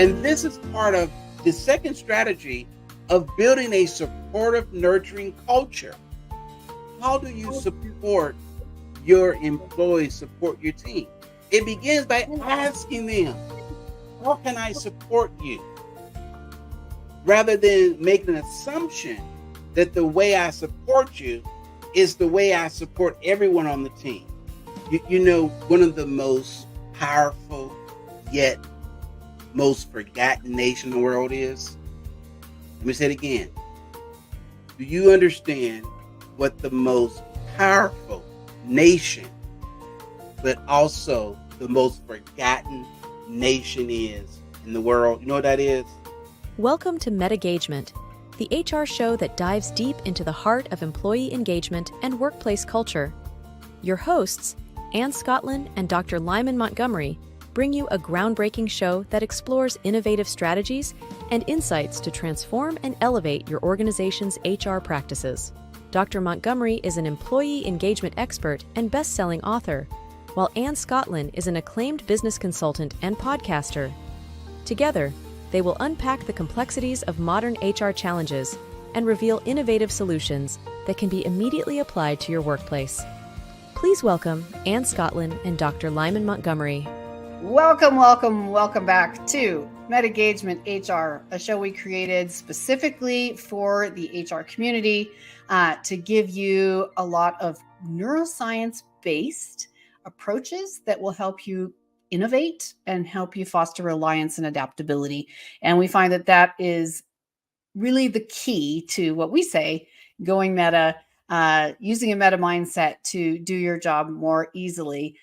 And this is part of the second strategy of building a supportive, nurturing culture. How do you support your employees, support your team? It begins by asking them, how can I support you? Rather than making an assumption that the way I support you is the way I support everyone on the team. One of the most powerful yet most forgotten nation in the world is? Let me say it again. Do you understand what the most powerful nation, but also the most forgotten nation is in the world? You know what that is? Welcome to MetaGagement, the HR show that dives deep into the heart of employee engagement and workplace culture. Your hosts, Ann Scottlin and Dr. Lyman Montgomery, bring you a groundbreaking show that explores innovative strategies and insights to transform and elevate your organization's HR practices. Dr. Montgomery is an employee engagement expert and best-selling author, while Ann Scottlin is an acclaimed business consultant and podcaster. Together, they will unpack the complexities of modern HR challenges and reveal innovative solutions that can be immediately applied to your workplace. Please welcome Ann Scottlin and Dr. Lyman Montgomery. Welcome back to MetaGagement-HR, a show we created specifically for the HR community to give you a lot of neuroscience-based approaches that will help you innovate and help you foster reliance and adaptability. And we find that that is really the key to what we say, going meta, using a meta mindset to do your job more easily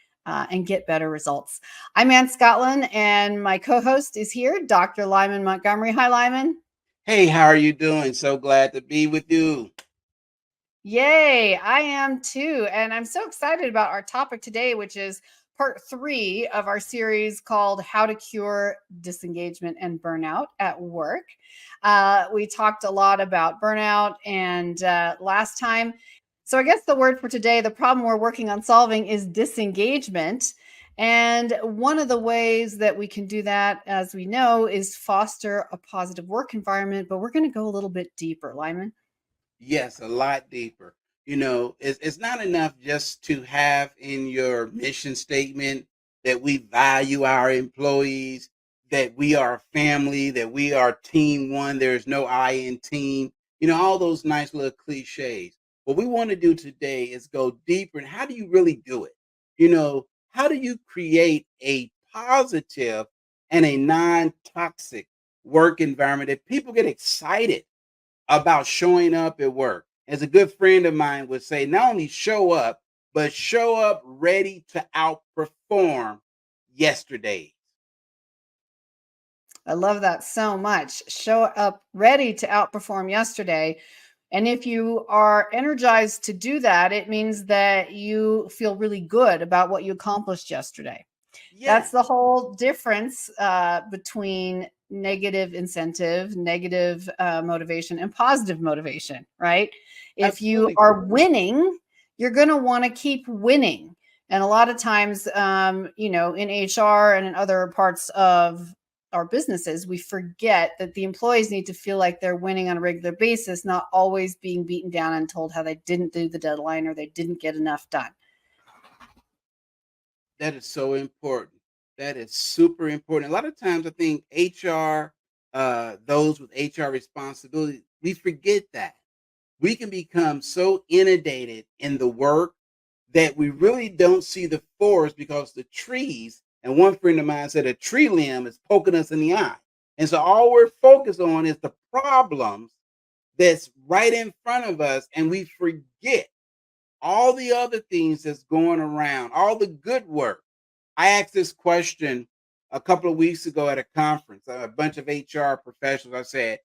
and get better results. I'm Ann Scottlin, and my co-host is here, Dr. Lyman Montgomery. Hi, Lyman. Hey, how are you doing? So glad to be with you. Yay, I am too. And I'm so excited about our topic today, which is part 3 of our series called How to Cure Disengagement and Burnout at Work. We talked a lot about burnout and last time. So I guess the word for today, the problem we're working on solving, is disengagement. And one of the ways that we can do that, as we know, is foster a positive work environment. But we're going to go a little bit deeper, Lyman. Yes, a lot deeper. It's not enough just to have in your mission statement that we value our employees, that we are family, that we are team one. There's no I in team, all those nice little cliches. What we want to do today is go deeper. And how do you really do it? How do you create a positive and a non-toxic work environment that people get excited about showing up at work? As a good friend of mine would say, not only show up, but show up ready to outperform yesterday. I love that so much. Show up ready to outperform yesterday. And if you are energized to do that, it means that you feel really good about what you accomplished yesterday. That's the whole difference between negative incentive, negative motivation, and positive motivation, right? If you are winning, you're going to want to keep winning. And a lot of times, in HR and in other parts of our businesses, we forget that the employees need to feel like they're winning on a regular basis, not always being beaten down and told how they didn't do the deadline or they didn't get enough done. That is so important. That is super important. A lot of times I think HR, those with HR responsibility, we forget that. We can become so inundated in the work that we really don't see the forest because the trees, and one friend of mine said a tree limb is poking us in the eye. And so all we're focused on is the problems that's right in front of us, and we forget all the other things that's going around, all the good work. I asked this question a couple of weeks ago at a conference, a bunch of HR professionals. I said,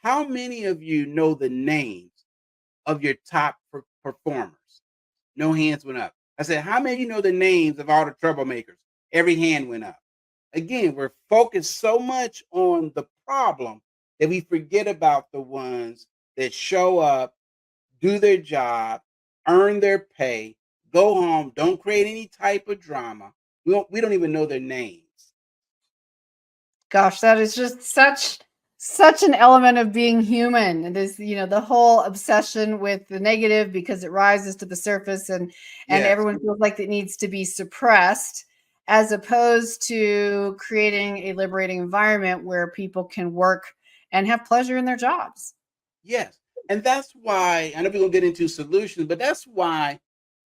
how many of you know the names of your top performers? No hands went up. I said, how many of you know the names of all the troublemakers? Every hand went up. Again, we're focused so much on the problem that we forget about the ones that show up, do their job, earn their pay, go home, don't create any type of drama. We don't even know their names. Gosh, that is just such an element of being human. And this, the whole obsession with the negative because it rises to the surface and Yes. everyone feels like it needs to be suppressed, as opposed to creating a liberating environment where people can work and have pleasure in their jobs. Yes. And that's why I know we're gonna get into solutions, but that's why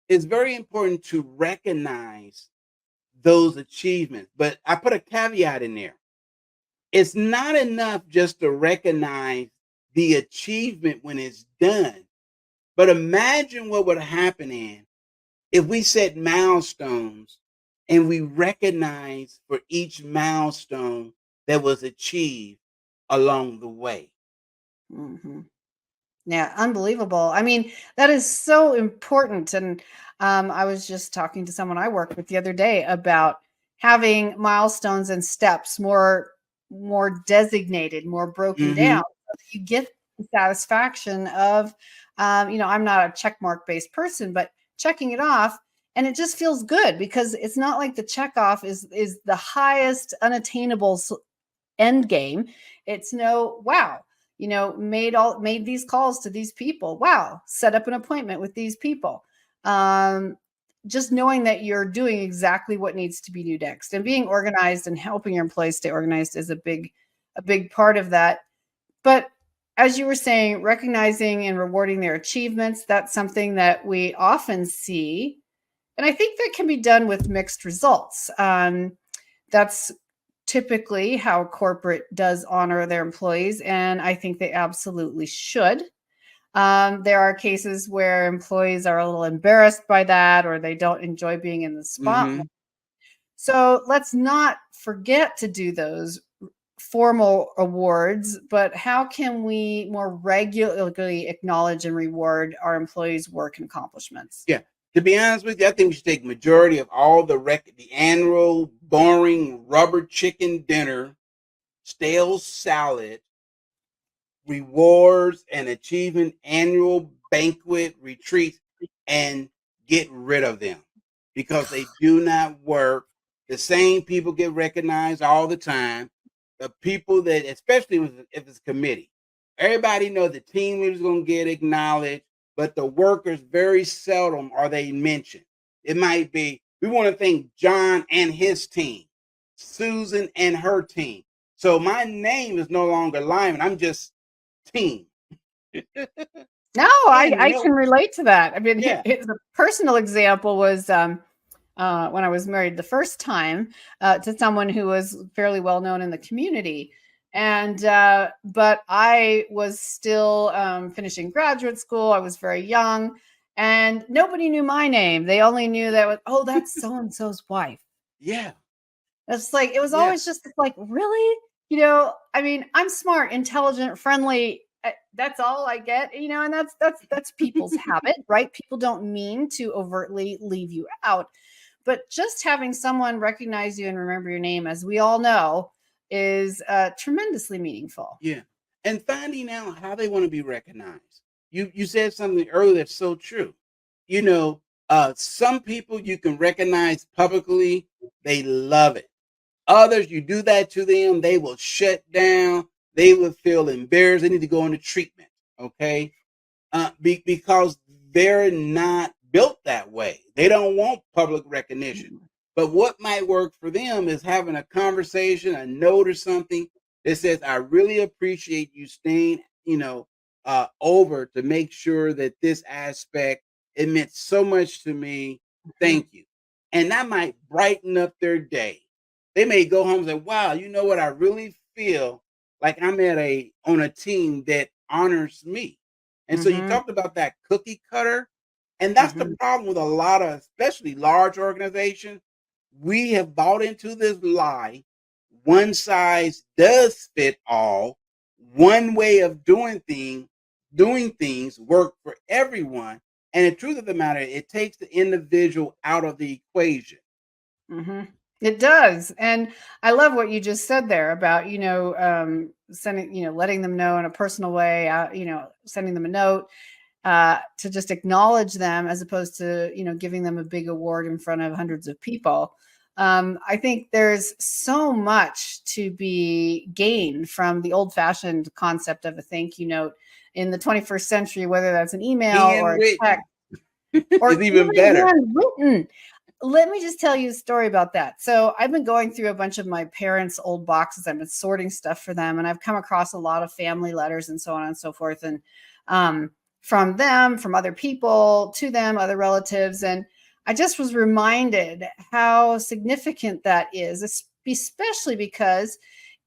it's very important to recognize those achievements. But I put a caveat in there. It's not enough just to recognize the achievement when it's done. But imagine what would happen if we set milestones and we recognize for each milestone that was achieved along the way. Mhm. Yeah, unbelievable. I mean, that is so important. And I was just talking to someone I work with the other day about having milestones and steps more designated, more broken down, Hmm. so that you get the satisfaction of, I'm not a check mark based person, but checking it off. And it just feels good because it's not like the check off is the highest unattainable end game. It's no, wow, made these calls to these people. Wow, set up an appointment with these people. Um, just knowing that you're doing exactly what needs to be do next, and being organized and helping your employees stay organized is a big part of that. But as you were saying, recognizing and rewarding their achievements, that's something that we often see. And I think that can be done with mixed results. That's typically how corporate does honor their employees, and I think they absolutely should. There are cases where employees are a little embarrassed by that, or they don't enjoy being in the spotlight. Hmm. So let's not forget to do those formal awards, but how can we more regularly acknowledge and reward our employees' work and accomplishments? Yeah. To be honest with you, I think we should take majority of all the annual boring rubber chicken dinner, stale salad, rewards and achievement annual banquet retreats and get rid of them because they do not work. The same people get recognized all the time. The people that, especially if it's committee, everybody knows the team leader is going to get acknowledged, but the workers very seldom are they mentioned. It might be, we want to thank John and his team, Susan and her team. So my name is no longer Lyman. I'm just team. No, I, And I can relate to that. I mean, yeah, the personal example was when I was married the first time to someone who was fairly well known in the community. And but I was still finishing graduate school. I was very young, and nobody knew my name. They only knew that, oh, that's so and so's wife. yeah, It's like it was yeah, always just like, really, I mean, I'm smart, intelligent, friendly. That's all I get, and that's people's habit, right? People don't mean to overtly leave you out, but just having someone recognize you and remember your name, as we all know, is tremendously meaningful. yeah. And finding out how they want to be recognized. You said something earlier that's so true. You know, some people you can recognize publicly, they love it. Others, you do that to them, they will shut down. They will feel embarrassed. They need to go into treatment. Okay, because they're not built that way. They don't want public recognition. But what might work for them is having a conversation, a note or something that says, "I really appreciate you staying, over to make sure that this aspect it meant so much to me. Mhm. Thank you." And that might brighten up their day. They may go home and say, "Wow, you know what? I really feel like I'm on a team that honors me." And so you Mhm. talked about that cookie cutter, and that's the Mhm. problem with a lot of, especially large organizations. We have bought into this lie. One size does fit all. One way of doing things work for everyone. And the truth of the matter, it takes the individual out of the equation. Mhm. It does. And I love what you just said there about, sending, letting them know in a personal way, sending them a note to just acknowledge them, as opposed to, giving them a big award in front of hundreds of people. I think there's so much to be gained from the old-fashioned concept of a thank you note in the 21st century, whether that's an email or a text Handwritten or is even even better. handwritten. Let me just tell you a story about that. So I've been going through a bunch of my parents' old boxes. I've been sorting stuff for them, and I've come across a lot of family letters and so on and so forth. And from them, from other people to them, other relatives. And I just was reminded how significant that is, especially because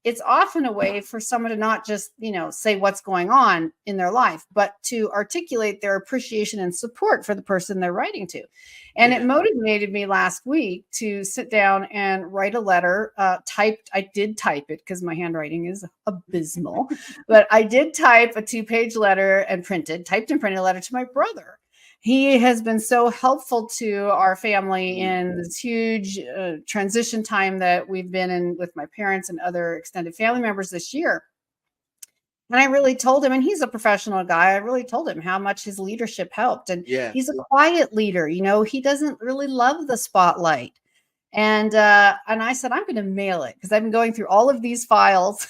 it's often a way for someone to not just, say what's going on in their life, but to articulate their appreciation and support for the person they're writing to. And it Yeah. motivated me last week to sit down and write a letter. I did type it because my handwriting is abysmal, but I did type a 2-page letter and typed and printed a letter to my brother. He has been so helpful to our family in this huge transition time that we've been in with my parents and other extended family members this year. And I really told him, and he's a professional guy, I really told him how much his leadership helped. And he's a Yes. quiet leader, he doesn't really love the spotlight. And I said, I'm going to mail it because I've been going through all of these files,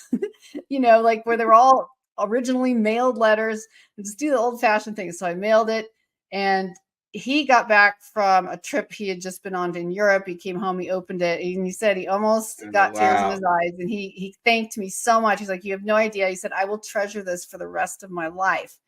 like where they're all originally mailed letters, and just do the old fashioned thing. So I mailed it, and he got back from a trip he had just been on in Europe. He came home, he opened it, and he said he almost got tears in his Wow. eyes. And he thanked me so much. He's like, you have no idea. He said, I will treasure this for the rest of my life.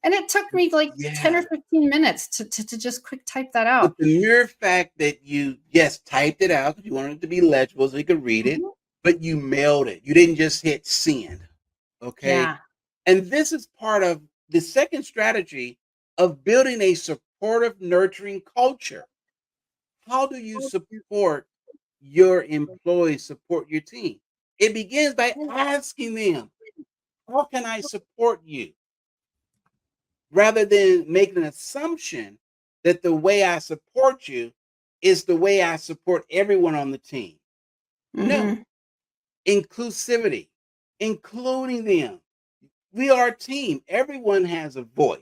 And it took me like 10 or Yeah. 15 minutes to just quick type that But out. the mere fact that you, yes, typed it out because you wanted it to be legible so you could read it, Mhm. but you mailed it. You didn't just hit send. Okay. Yeah. And this is part of the second strategy of building a supportive, nurturing culture. How do you support your employees, support your team? It begins by asking them, how can I support you? Rather than making an assumption that the way I support you is the way I support everyone on the team. No, Hmm. inclusivity, including them. We are a team. Everyone has a voice.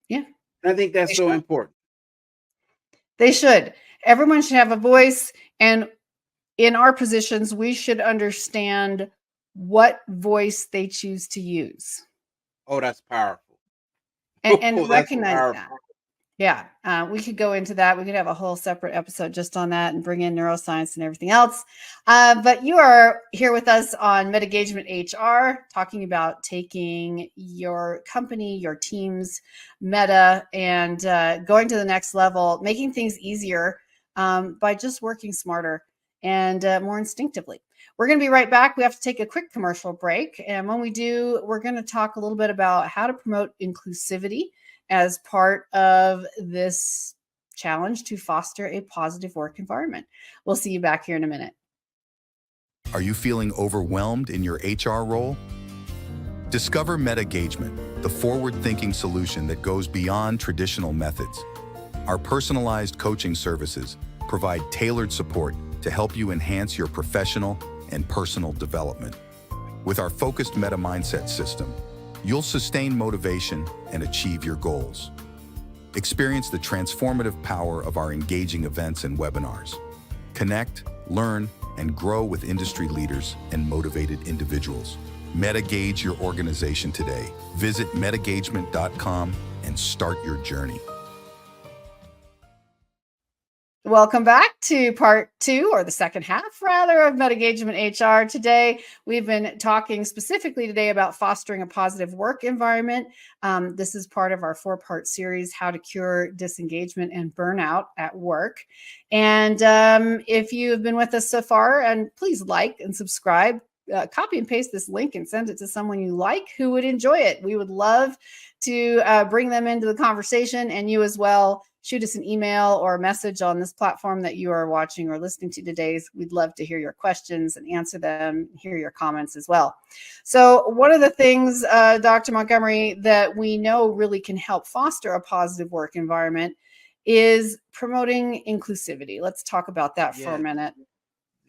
Yeah. And I think that's They so should. important. They should. Everyone should have a voice. And in our positions, we should understand what voice they choose to use Oh, that's powerful. and Oh, that's recognize that. powerful. Yeah. We could go into that. We could have a whole separate episode just on that and bring in neuroscience and everything else. But you are here with us on MetaGagement HR, talking about taking your company, your team's meta, and going to the next level, making things easier by just working smarter and more instinctively. We're going to be right back. We have to take a quick commercial break. And when we do, we're going to talk a little bit about how to promote inclusivity as part of this challenge to foster a positive work environment. We'll see you back here in a minute. Are you feeling overwhelmed in your HR role? Discover MetaGagement, the forward-thinking solution that goes beyond traditional methods. Our personalized coaching services provide tailored support to help you enhance your professional and personal development. With our focused meta mindset system, you'll sustain motivation and achieve your goals. Experience the transformative power of our engaging events and webinars. Connect, learn, and grow with industry leaders and motivated individuals. MetaGauge your organization today. Visit MetaGagement.com and start your journey. Welcome back to part 2, or the second half rather, of MetaGagement HR. Today, we've been talking specifically today about fostering a positive work environment. This is part of our 4-part series, How to Cure Disengagement and Burnout at Work. And if you have been with us so far, and please like and subscribe, copy and paste this link and send it to someone you like who would enjoy it. We would love to bring them into the conversation, and you as well. Shoot us an email or a message on this platform that you are watching or listening to today. We'd love to hear your questions and answer them, hear your comments as well. So one of the things, Dr. Montgomery, that we know really can help foster a positive work environment is promoting inclusivity. Let's talk about that for a Yes, minute.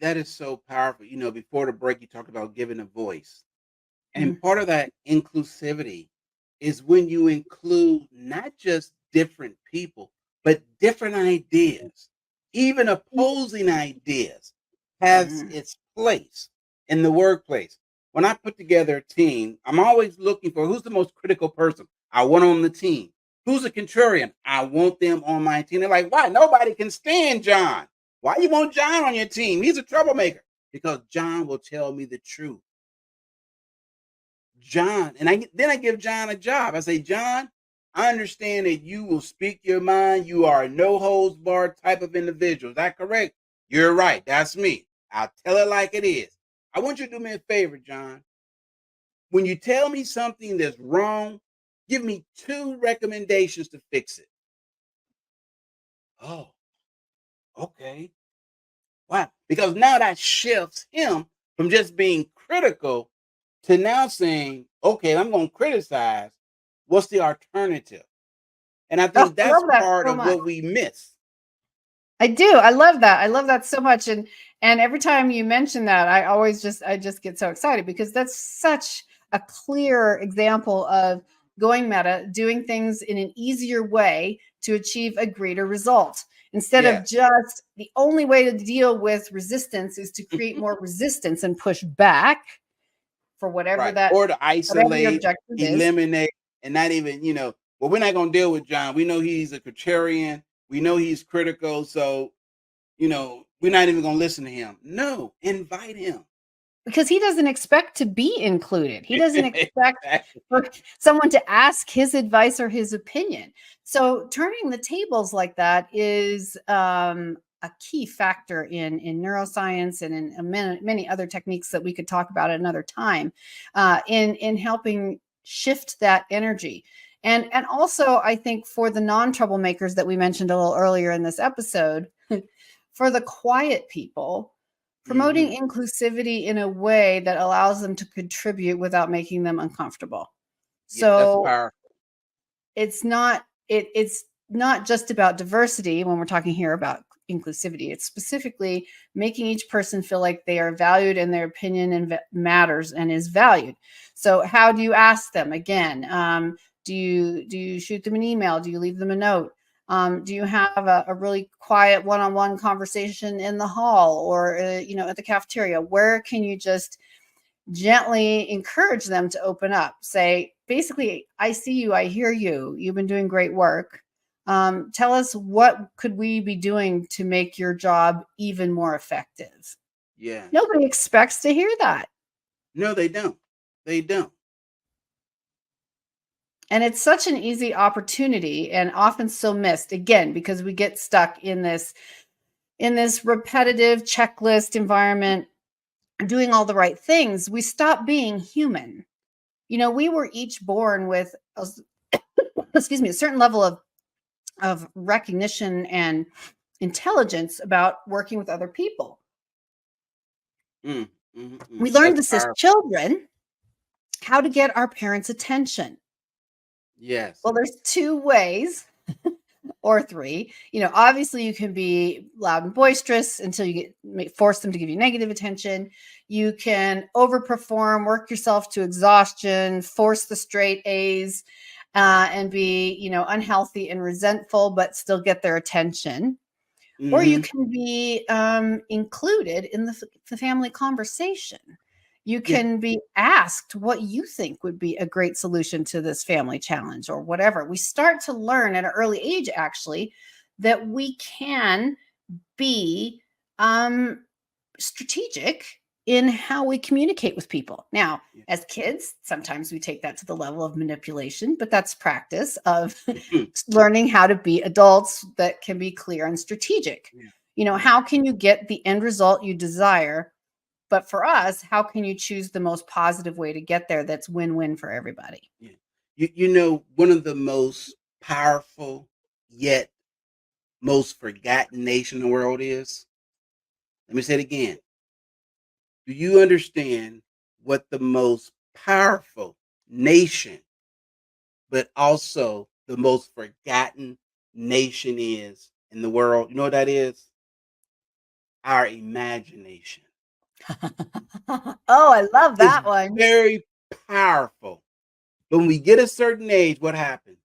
that is so powerful. Before the break, you talked about giving a voice. And Mhm. part of that inclusivity is when you include not just different people, but different ideas. Even opposing ideas has Mhm. its place in the workplace. When I put together a team, I'm always looking for who's the most critical person I want on the team. Who's a contrarian? I want them on my team. They're like, why? Nobody can stand John. Why you want John on your team? He's a troublemaker. Because John will tell me the truth. John, and then I give John a job. I say, John, I understand that you will speak your mind. You are a no holds barred type of individual. Is that correct? You're right. That's me. I'll tell it like it is. I want you to do me a favor, John. When you tell me something that's wrong, give me 2 recommendations to fix it. Oh, okay. Why? Because now that shifts him from just being critical to now saying, okay, I'm going to criticize. What's the alternative? And I Oh, think I that's love that part so of much. what we miss. I do. I love that. I love that so much. And every time you mention that, I just get so excited because that's such a clear example of going meta, doing things in an easier way to achieve a greater result. Instead of Yes. just the only way to deal with resistance is to create more resistance and push back for Right. Or to whatever your isolate, objective is. eliminate, and not even, well, we're not going to deal with John. We know he's a contrarian. We know he's critical. So, we're not even going to listen to him. No, invite him. Because he doesn't expect to be included. He doesn't expect Exactly. for someone to ask his advice or his opinion. So turning the tables like that is a key factor in neuroscience and in many other techniques that we could talk about at another time, in helping shift that energy. And also, I think for the non-troublemakers that we mentioned a little earlier in this episode, for the quiet people, promoting Hmm. inclusivity in a way that allows them to contribute without making them uncomfortable. Yeah, that's So powerful. it's not just about diversity when we're talking here about inclusivity. It's specifically making each person feel like they are valued and their opinion matters and is valued. So how do you ask them again? Do you shoot them an email? Do you leave them a note? Do you have a really quiet one-on-one conversation in the hall or at the cafeteria? Where can you just gently encourage them to open up? Say, basically, I see you, I hear you, you've been doing great work. Tell us, what could we be doing to make your job even more effective? Yes. Nobody expects to hear that. No, they don't. They don't. And it's such an easy opportunity and often so missed, again, because we get stuck in this repetitive checklist environment, doing all the right things. We stop being human. We were each born with excuse me, a certain level of recognition and intelligence about working with other people. Mm, mm, We mm. learned That's this as powerful. children, how to get our parents' attention. Yes. Well, there's 2 ways or 3. Obviously you can be loud and boisterous until you force them to give you negative attention. You can overperform, work yourself to exhaustion, force the straight A's, and be, unhealthy and resentful, but still get their attention. Or you Hmm. can be included in the family conversation. You Yeah. can be asked what you think would be a great solution to this family challenge or whatever. We start to learn at an early age, actually, that we can be strategic in how we communicate with people. Now, Yeah. as kids, sometimes we take that to the level of manipulation, but that's practice of learning how to be adults that can be clear and strategic. Yeah. Yeah. How can you get the end result you desire? But for us, how can you choose the most positive way to get there that's win-win for everybody? Yeah. One of the most powerful yet most forgotten nation in the world is? Let me say it again. Do you understand what the most powerful nation, but also the most forgotten nation is in the world? You know what that is? Our imagination. Oh, I love It's that one. very powerful. But when we get a certain age, what happens?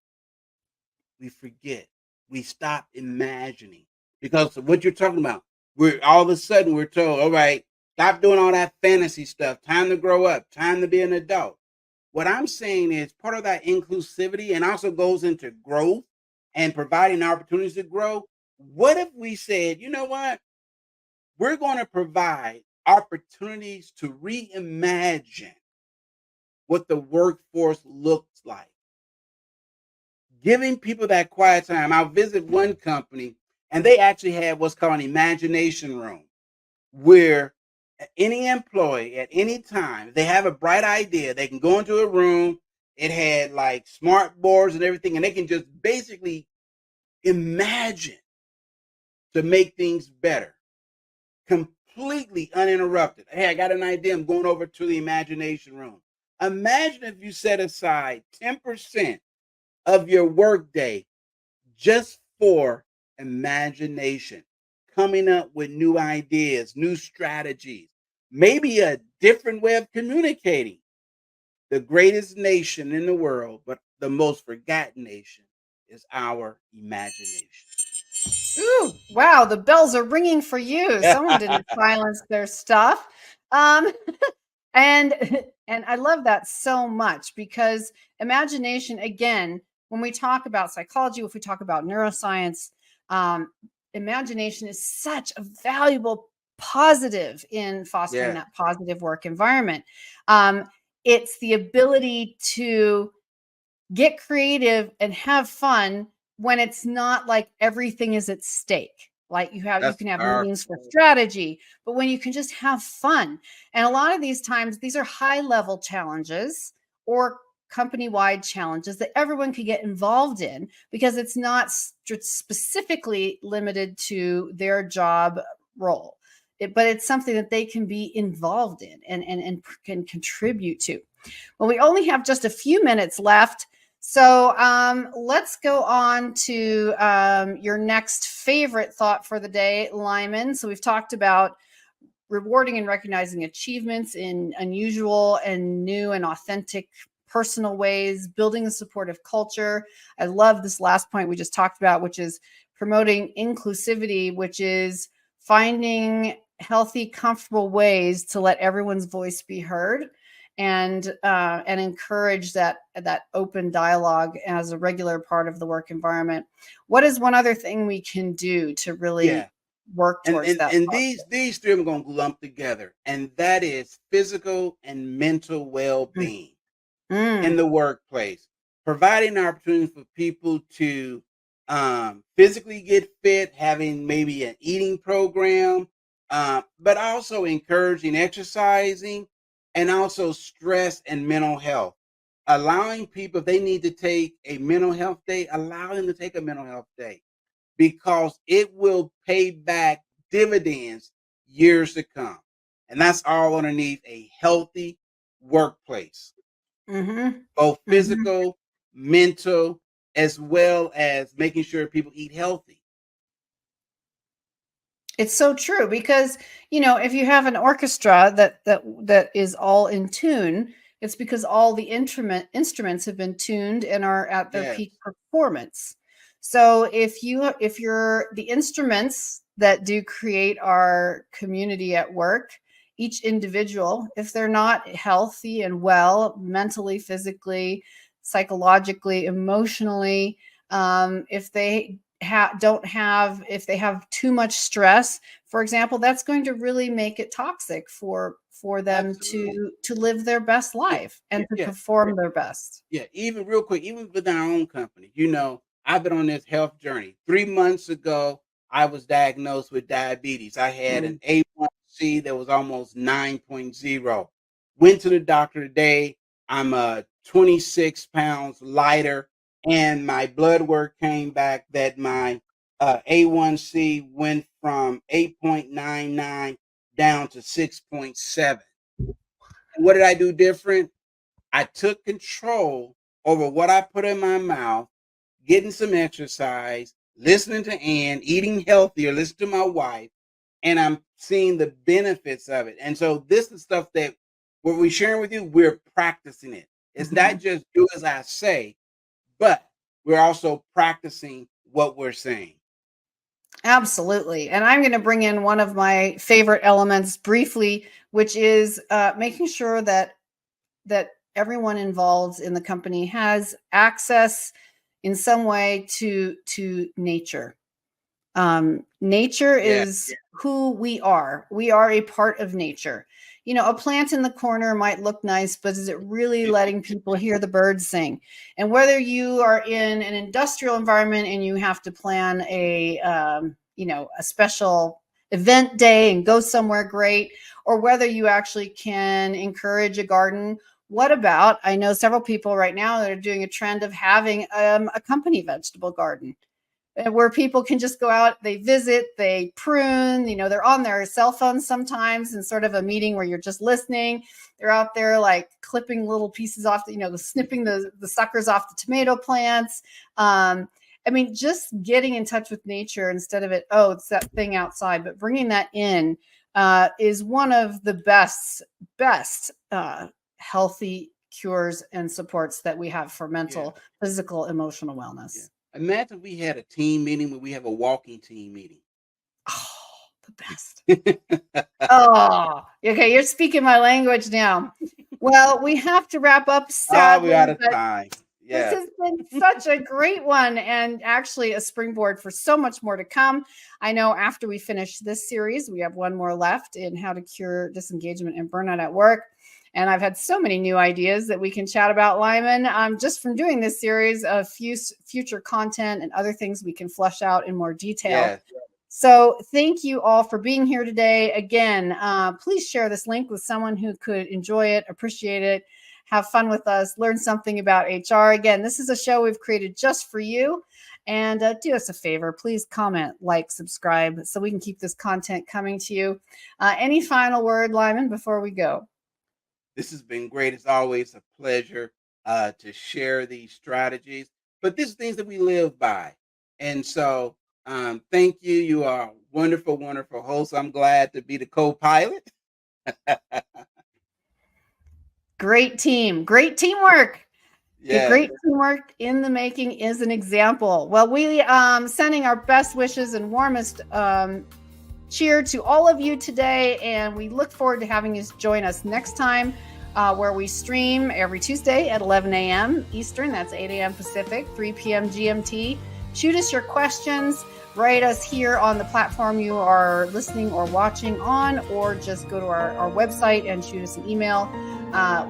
We forget. We stop imagining. because of what you're talking about. We're all of a sudden we're told, all right, stop doing all that fantasy stuff. Time to grow up. Time to be an adult. What I'm saying is part of that inclusivity and also goes into growth and providing opportunities to grow. What if we said, you know what? We're going to provide opportunities to reimagine what the workforce looks like, giving people that quiet time. I'll visit one company and they actually had what's called an imagination room where any employee at any time, they have a bright idea, they can go into a room. It had like smart boards and everything, and they can just basically imagine to make things better, completely uninterrupted. Hey, I got an idea. I'm going over to the imagination room. Imagine if you set aside 10% of your workday just for imagination, coming up with new ideas, new strategies, maybe a different way of communicating. The greatest nation in the world, but the most forgotten nation is our imagination. Ooh, wow, the bells are ringing for you. Someone didn't silence their stuff. Um, and and I love that so much because imagination, again, when we talk about psychology, if we talk about neuroscience, um, imagination is such a valuable positive in fostering Yeah, that positive work environment. Um, it's the ability to get creative and have fun when it's not like everything is at stake. Like you that's can have powerful. meetings for strategy, but when you can just have fun. And a lot of these times, these are high level challenges or company wide challenges that everyone can get involved in because it's not specifically limited to their job role. But it's something that they can be involved in and can contribute to. Well, we only have just a few minutes left. So let's go on to your next favorite thought for the day, Lyman. So we've talked about rewarding and recognizing achievements in unusual and new and authentic personal ways, building a supportive culture. I love this last point we just talked about, which is promoting inclusivity, which is finding healthy, comfortable ways to let everyone's voice be heard and encourage that open dialogue as a regular part of the work environment. What is one other thing we can do to Yeah. really work And towards and that and these positive? these three I'm gonna lump together, and that is physical and mental Mm, well-being in mm, the workplace, providing opportunities for people to physically get fit, having maybe an eating program, but also encouraging exercising and also stress and mental health. Allowing people, if they need to take a mental health day, allow them to take a mental health day because it will pay back dividends years to come. And that's all underneath a healthy workplace, mhm, both mhm. physical, mental, as well as making sure people eat healthy. It's so true because, if you have an orchestra that is all in tune, it's because all the instruments have been tuned and are at their Yes, peak performance. So if you're the instruments that do create our community at work, each individual, if they're not healthy and well mentally, physically, psychologically, emotionally, if they don't have if they have too much stress, for example, that's going to really make it toxic for them absolutely. to live their best Yeah, life and yeah, to yeah. perform their best. Yeah, even real quick, even with our own company, I've been on this health journey. 3 months ago, I was diagnosed with diabetes. I had an Mm. A1C that was almost 9.0. Went to the doctor today. I'm 26 pounds lighter, and my blood work came back that my A1C went from 8.99 down to 6.7. And what did I do different? I took control over what I put in my mouth, getting some exercise, listening to Ann, eating healthier, listening to my wife, and I'm seeing the benefits of it. And so this is stuff that what we're sharing with you, we're practicing it. It's not Mhm. just do as I say, but we're also practicing what we're saying. Absolutely. And I'm going to bring in one of my favorite elements briefly, which is making sure that everyone involved in the company has access in some way to nature. Nature Yeah. is who we are. We are a part of nature. You know, a plant in the corner might look nice, but is it really letting people hear the birds sing? And whether you are in an industrial environment and you have to plan a a special event day and go somewhere great, or whether you actually can encourage a garden. What about, I know several people right now that are doing a trend of having a company vegetable garden where people can just go out, they visit, they prune, they're on their cell phones sometimes in sort of a meeting where you're just listening. They're out there like clipping little pieces off, snipping the suckers off the tomato plants. Just getting in touch with nature instead of it's that thing outside, but bringing that in is one of the best healthy cures and supports that we have for mental, physical, emotional wellness. Yeah. Imagine we had a team meeting where we have a walking team meeting. Oh, the best. Oh, okay. You're speaking my language now. Well, we have to wrap up, sadly. We're out of time. This has been such a great one, and actually a springboard for so much more to come. I know after we finish this series, we have one more left in how to cure disengagement and burnout at work. And I've had so many new ideas that we can chat about, Lyman, just from doing this series of future content and other things we can flesh out in more detail. Yes. So thank you all for being here today. Again, please share this link with someone who could enjoy it, appreciate it, have fun with us, learn something about HR. Again, this is a show we've created just for you. And do us a favor, please comment, like, subscribe, so we can keep this content coming to you. Any final word, Lyman, before we go? This has been great. It's always a pleasure to share these strategies, but these are things that we live by. And so thank you. You are a wonderful, wonderful host. I'm glad to be the co-pilot. Great team. Great teamwork. Yeah. Great teamwork in the making is an example. Well, we sending our best wishes and warmest cheer to all of you today, and we look forward to having you join us next time, where we stream every Tuesday at 11 a.m. Eastern. That's 8 a.m. Pacific, 3 p.m. GMT. Shoot us your questions. Write us here on the platform you are listening or watching on, or just go to our website and shoot us an email.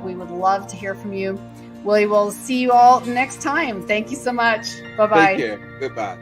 We would love to hear from you. We will see you all next time. Thank you so much. Bye-bye. Take care. Goodbye.